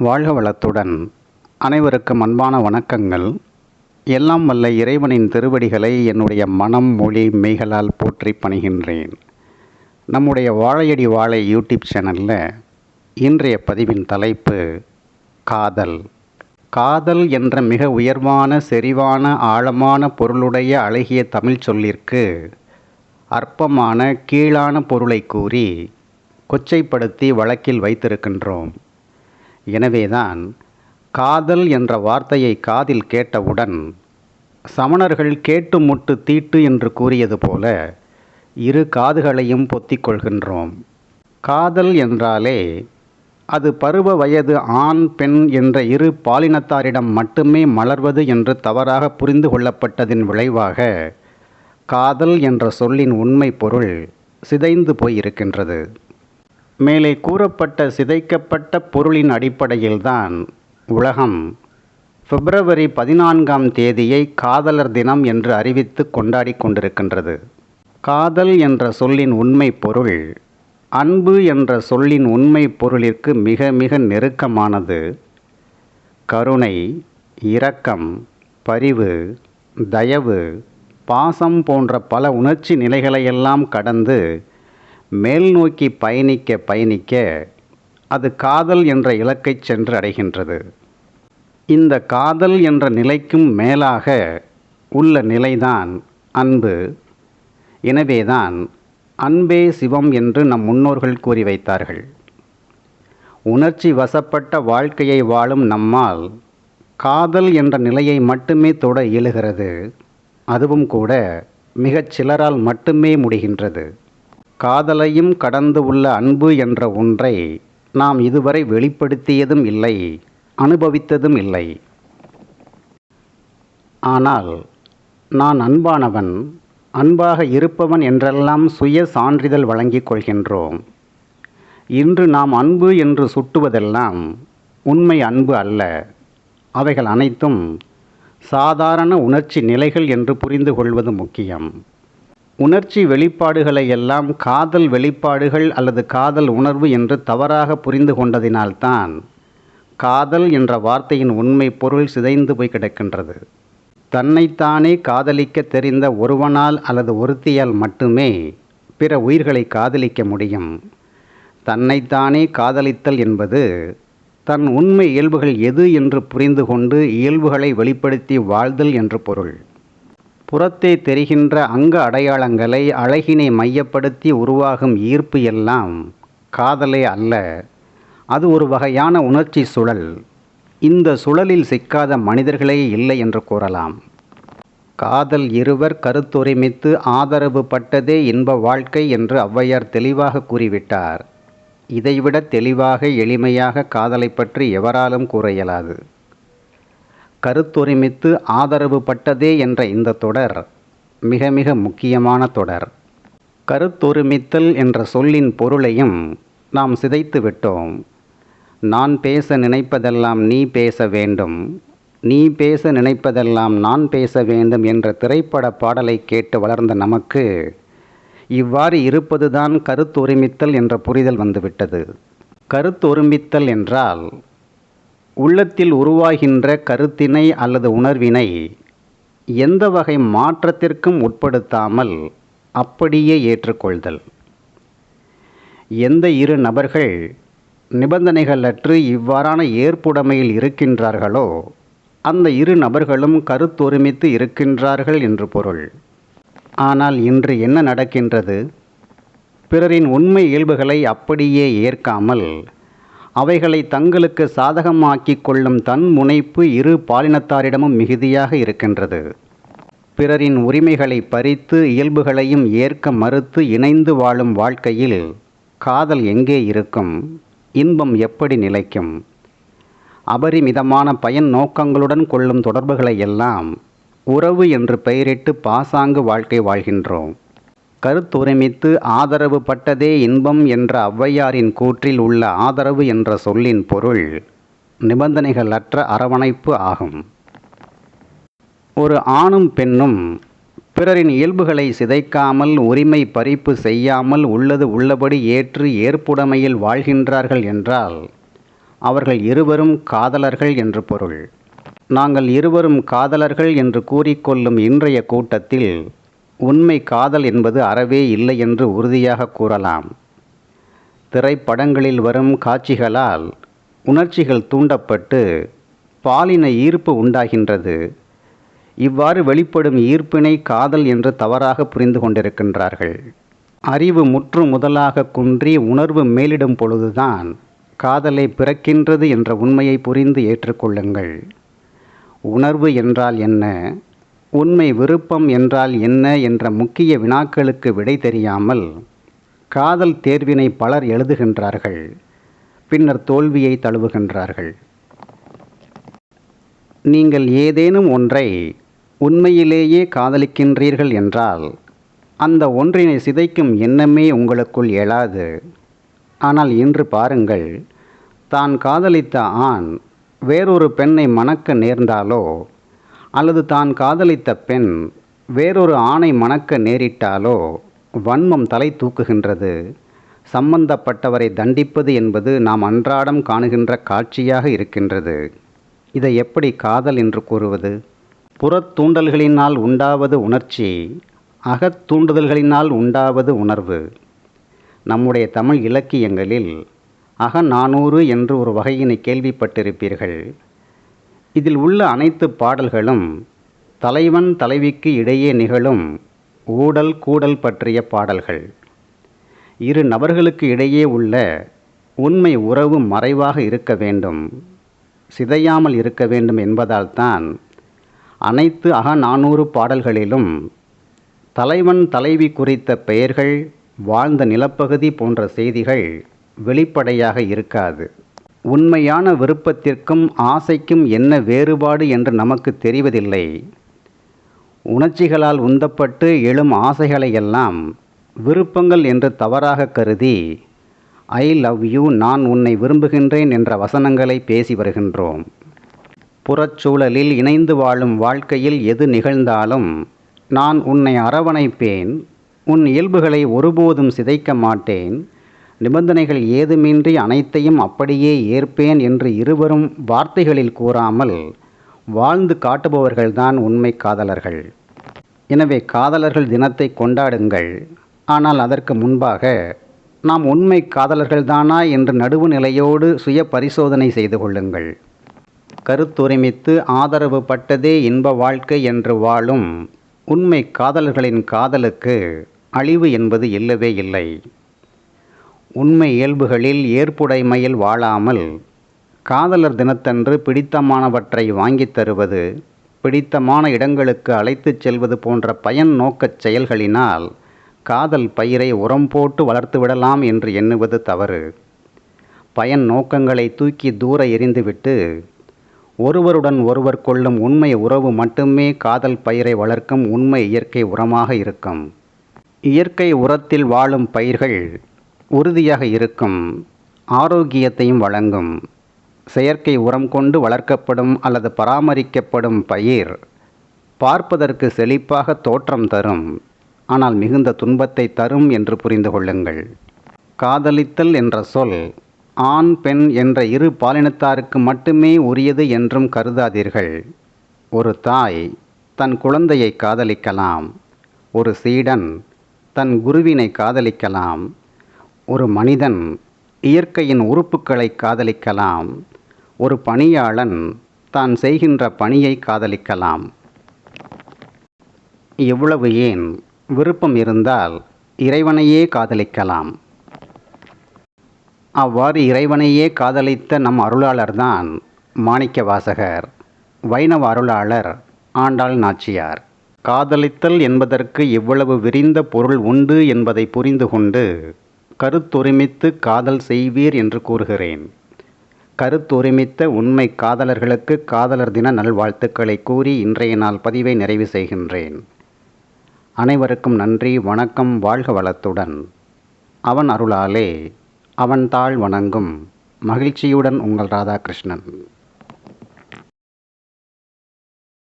வாழ்க வளத்துடன் அனைவருக்கும் அன்பான வணக்கங்கள். எல்லாம் வல்ல இறைவனின் திருவடிகளை என்னுடைய மனம் மொழி மெய்களால் போற்றி பணிகின்றேன். நம்முடைய வாழையடி வாழை யூடியூப் சேனலில் இன்றைய பதிவின் தலைப்பு காதல். காதல் என்ற மிக உயர்வான செறிவான ஆழமான பொருளுடைய அழகிய தமிழ் சொல்லிற்கு அற்பமான கீழான பொருளை கூறி கொச்சைப்படுத்தி வழக்கில் வைத்திருக்கின்றோம். எனவேதான் காதல் என்ற வார்த்தையை காதில் கேட்டவுடன் சமணர்கள் கேட்டு முட்டு தீட்டு என்று கூறியது போல இரு காதுகளையும் பொத்திக் கொள்கின்றோம். காதல் என்றாலே அது பருவ வயது ஆண் பெண் என்ற இரு பாலினத்தாரிடம் மட்டுமே மலர்வது என்று தவறாக புரிந்து கொள்ளப்பட்டதின் விளைவாக காதல் என்ற சொல்லின் உண்மை பொருள் சிதைந்து போயிருக்கின்றது. மேலே கூறப்பட்ட சிதைக்கப்பட்ட பொருளின் அடிப்படையில்தான் உலகம் பிப்ரவரி 14ஆம் தேதியை காதலர் தினம் என்று அறிவித்து கொண்டாடி கொண்டிருக்கின்றது. காதல் என்ற சொல்லின் உண்மை பொருள் அன்பு என்ற சொல்லின் உண்மை பொருளிற்கு மிக மிக நெருக்கமானது. கருணை, இரக்கம், பரிவு, தயவு, பாசம் போன்ற பல உணர்ச்சி நிலைகளையெல்லாம் கடந்து மேல் நோக்கி பயணிக்க அது காதல் என்ற இலக்கை சென்று அடைகின்றது. இந்த காதல் என்ற நிலைக்கும் மேலாக உள்ள நிலைதான் அன்பு. எனவேதான் அன்பே சிவம் என்று நம் முன்னோர்கள் கூறி வைத்தார்கள். உணர்ச்சி வசப்பட்ட வாழ்க்கையை வாழும் நம்மால் காதல் என்ற நிலையை மட்டுமே தொட இயலுகிறது. அதுவும் கூட மிகச் சிலரால் மட்டுமே முடிகின்றது. காதலையும் கடந்து உள்ள அன்பு என்ற ஒன்றை நாம் இதுவரை வெளிப்படுத்தியதும் இல்லை, அனுபவித்ததும் இல்லை. ஆனால் நான் அன்பானவன், அன்பாக இருப்பவன் என்றெல்லாம் சுய சான்றிதழ் வழங்கிக் கொள்கின்றோம். இன்று நாம் அன்பு என்று சுட்டுவதெல்லாம் உண்மை அன்பு அல்ல. அவைகள் அனைத்தும் சாதாரண உணர்ச்சி நிலைகள் என்று புரிந்து கொள்வது முக்கியம். உணர்ச்சி வெளிப்பாடுகளை எல்லாம் காதல் வெளிப்பாடுகள் அல்லது காதல் உணர்வு என்று தவறாக புரிந்து கொண்டதினால்தான் காதல் என்ற வார்த்தையின் உண்மை பொருள் சிதைந்து போய் கிடக்கின்றது. தன்னைத்தானே காதலிக்க தெரிந்த ஒருவனால் அல்லது ஒருத்தியால் மட்டுமே பிற உயிர்களை காதலிக்க முடியும். தன்னைத்தானே காதலித்தல் என்பது தன் உண்மை இயல்புகள் எது என்று புரிந்து கொண்டு இயல்புகளை வெளிப்படுத்தி வாழ்தல் என்று பொருள். புறத்தே தெரிகின்ற அங்க அடையாளங்களை அழகினை மையப்படுத்தி உருவாகும் ஈர்ப்பு எல்லாம் காதலே அல்ல. அது ஒரு வகையான உணர்ச்சி சுழல். இந்த சுழலில் சிக்காத மனிதர்களே இல்லை என்று கூறலாம். காதல் இருவர் கருத்தொருமித்து ஆதரவு பட்டதே இன்ப வாழ்க்கை என்று ஔவையார் தெளிவாக கூறிவிட்டார். இதைவிட தெளிவாக எளிமையாக காதலை பற்றி எவராலும் கூற இயலாது. கருத்தொருமித்து ஆதரவு பட்டதே என்ற இந்த தொடர் மிக மிக முக்கியமான தொடர். கருத்தொருமித்தல் என்ற சொல்லின் பொருளையும் நாம் சிதைத்து விட்டோம். நான் பேச நினைப்பதெல்லாம் நீ பேச வேண்டும், நீ பேச நினைப்பதெல்லாம் நான் பேச வேண்டும் என்ற திரைப்பட பாடலை கேட்டு வளர்ந்த நமக்கு இவ்வாறு இருப்பதுதான் கருத்தொருமித்தல் என்ற புரிதல் வந்துவிட்டது. கருத்தொருமித்தல் என்றால் உள்ளத்தில் உருவாகின்ற கருத்தினை அல்லது உணர்வினை எந்த வகை மாற்றத்திற்கும் உட்படுத்தாமல் அப்படியே ஏற்றுக்கொள்தல். எந்த இரு நபர்கள் நிபந்தனைகளற்று இவ்வாறான ஏற்புடைமையில் இருக்கின்றார்களோ அந்த இரு நபர்களும் கருத்தொருமித்து இருக்கின்றார்கள் என்று பொருள். ஆனால் இன்று என்ன நடக்கின்றது? பிறரின் உண்மை இயல்புகளை அப்படியே ஏற்காமல் அவைகளை தங்களுக்கு சாதகமாக்கிக் கொள்ளும் தன் முனைப்பு இரு பாலினத்தாரிடமும் மிகுதியாக இருக்கின்றது. பிறரின் உரிமைகளை பறித்து இயல்புகளையும் ஏற்க மறுத்து இணைந்து வாழும் வாழ்க்கையில் காதல் எங்கே இருக்கும்? இன்பம் எப்படி நிலைக்கும்? அபரிமிதமான பயன் நோக்கங்களுடன் கொள்ளும் தொடர்புகளை எல்லாம் உறவு என்று பெயரிட்டு பாசாங்கு வாழ்க்கை வாழ்கின்றோம். கருத்தொருமித்து ஆதரவு பட்டதே இன்பம் என்ற ஔவையாரின் கூற்றில் உள்ள ஆதரவு என்ற சொல்லின் பொருள் நிபந்தனைகளற்ற அரவணைப்பு ஆகும். ஒரு ஆணும் பெண்ணும் பிறரின் இயல்புகளை சிதைக்காமல் உரிமை பறிப்பு செய்யாமல் உள்ளது உள்ளபடி ஏற்று ஏற்புடைமையில் வாழ்கின்றார்கள் என்றால் அவர்கள் இருவரும் காதலர்கள் என்று பொருள். நாங்கள் இருவரும் காதலர்கள் என்று கூறிக்கொள்ளும் இன்றைய கூட்டத்தில் உண்மை காதல் என்பது அறவே இல்லை என்று உறுதியாக கூறலாம். திரைப்படங்களில் வரும் காட்சிகளால் உணர்ச்சிகள் தூண்டப்பட்டு பாலின ஈர்ப்பு உண்டாகின்றது. இவ்வாறு வெளிப்படும் ஈர்ப்பினை காதல் என்று தவறாக புரிந்து கொண்டிருக்கின்றார்கள். அறிவு முற்று முதலாக குன்றி உணர்வு மேலிடும் பொழுதுதான் காதலை பிறக்கின்றது என்ற உண்மையை புரிந்து ஏற்றுக்கொள்ளுங்கள். உணர்வு என்றால் என்ன, உண்மை விருப்பம் என்றால் என்ன என்ற முக்கிய வினாக்களுக்கு விடை தெரியாமல் காதல் தேர்வினை பலர் எழுதுகின்றார்கள். பின்னர் தோல்வியை தழுவுகின்றார்கள். நீங்கள் ஏதேனும் ஒன்றை உண்மையிலேயே காதலிக்கின்றீர்கள் என்றால் அந்த ஒன்றினை சிதைக்கும் எண்ணமே உங்களுக்குள் எழாது. ஆனால் இன்று பாருங்கள், தான் காதலித்த ஆண் வேறொரு பெண்ணை மணக்க நேர்ந்தாலோ அல்லது தான் காதலித்த பெண் வேறொரு ஆணை மணக்க நேரிட்டாலோ வன்மம் தலை தூக்குகின்றது. சம்பந்தப்பட்டவரை தண்டிப்பது என்பது நாம் அன்றாடம் காணுகின்ற காட்சியாக இருக்கின்றது. இதை எப்படி காதல் என்று கூறுவது? புறத்தூண்டல்களினால் உண்டாவது உணர்ச்சி, அகத்தூண்டுதல்களினால் உண்டாவது உணர்வு. நம்முடைய தமிழ் இலக்கியங்களில் அகநானூறு என்று ஒரு வகையினை கேள்விப்பட்டிருப்பீர்கள். இதில் உள்ள அனைத்து பாடல்களும் தலைவன் தலைவிக்கு இடையே நிகழும் ஊடல் கூடல் பற்றிய பாடல்கள். இரு நபர்களுக்கு இடையே உள்ள உண்மை உறவு மறைவாக இருக்க வேண்டும், சிதையாமல் இருக்க வேண்டும் என்பதால் தான் அனைத்து அகநானூறு பாடல்களிலும் தலைவன் தலைவி குறித்த பெயர்கள், வாழ்ந்த நிலப்பகுதி போன்ற செய்திகள் வெளிப்படையாக இருக்காது. உண்மையான விருப்பத்திற்கும் ஆசைக்கும் என்ன வேறுபாடு என்று நமக்கு தெரிவதில்லை. உணர்ச்சிகளால் உந்தப்பட்டு எழும் ஆசைகளையெல்லாம் விருப்பங்கள் என்று தவறாக கருதி ஐ லவ் யூ, நான் உன்னை விரும்புகின்றேன் என்ற வசனங்களை பேசி வருகின்றோம். புறச்சூழலில் இணைந்து வாழும் வாழ்க்கையில் எது நிகழ்ந்தாலும் நான் உன்னை அரவணைப்பேன், உன் இயல்புகளை ஒருபோதும் சிதைக்க மாட்டேன், நிபந்தனைகள் ஏதுமின்றி அனைத்தையும் அப்படியே ஏற்பேன் என்று இருவரும் வார்த்தைகளில் கூறாமல் வாழ்ந்து காட்டுபவர்கள்தான் உண்மை காதலர்கள். எனவே காதலர்கள் தினத்தை கொண்டாடுங்கள். ஆனால் அதற்கு முன்பாக நாம் உண்மை காதலர்கள்தானா என்று நடுவு நிலையோடு சுய பரிசோதனை செய்து கொள்ளுங்கள். கருத்துரிமித்து ஆதரவு பட்டதே இன்ப வாழ்க்கை என்று வாழும் உண்மை காதலர்களின் காதலுக்கு அழிவு என்பது இல்லவே இல்லை. உண்மை இயல்புகளில் ஏற்புடைமையில் வாழாமல் காதலர் தினத்தன்று பிடித்தமானவற்றை வாங்கித் தருவது, பிடித்தமான இடங்களுக்கு அழைத்துச் செல்வது போன்ற பயன் நோக்கச் செயல்களினால் காதல் பயிரை உரம் போட்டு வளர்த்து விடலாம் என்று எண்ணுவது தவறு. பயன் நோக்கங்களை தூக்கி தூர எறிந்துவிட்டு ஒருவருடன் ஒருவர் கொள்ளும் உண்மை உறவு மட்டுமே காதல் பயிரை வளர்க்கும் உண்மை இயற்கை உரமாக இருக்கும். இயற்கை உரத்தில் வாழும் பயிர்கள் உறுதியாக இருக்கும், ஆரோக்கியத்தையும் வழங்கும். செயற்கை உரம் கொண்டு வளர்க்கப்படும் அல்லது பராமரிக்கப்படும் பயிர் பார்ப்பதற்கு செழிப்பாக தோற்றம் தரும், ஆனால் மிகுந்த துன்பத்தை தரும் என்று புரிந்து கொள்ளுங்கள். காதலித்தல் என்ற சொல் ஆண் பெண் என்ற இரு பாலினத்தாருக்கு மட்டுமே உரியது என்றும் கருதாதீர்கள். ஒரு தாய் தன் குழந்தையை காதலிக்கலாம், ஒரு சீடன் தன் குருவினை காதலிக்கலாம், ஒரு மனிதன் இயற்கையின் உறுப்புகளை காதலிக்கலாம், ஒரு பணியாளன் தான் செய்கின்ற பணியை காதலிக்கலாம். இவ்வளவு ஏன், விருப்பம் இருந்தால் இறைவனையே காதலிக்கலாம். அவ்வாறு இறைவனையே காதலித்த நம் அருளாளர்தான் மாணிக்கவாசகர், வைணவ அருளாளர் ஆண்டாள் நாச்சியார். காதலித்தல் என்பதற்கு இவ்வளவு விரிந்த பொருள் உண்டு என்பதை புரிந்து கொண்டு கருத்தொருமித்து காதல் செய்வீர் என்று கூறுகிறேன். கருத்தொருமித்த உண்மை காதலர்களுக்கு காதலர் தின நல்வாழ்த்துக்களை கூறி இன்றைய நாள் பதிவை நிறைவு செய்கின்றேன். அனைவருக்கும் நன்றி, வணக்கம், வாழ்க வளத்துடன். அவன் அருளாலே அவன் தாள் வணங்கும் மகிழ்ச்சியுடன் உங்கள் ராதாகிருஷ்ணன்.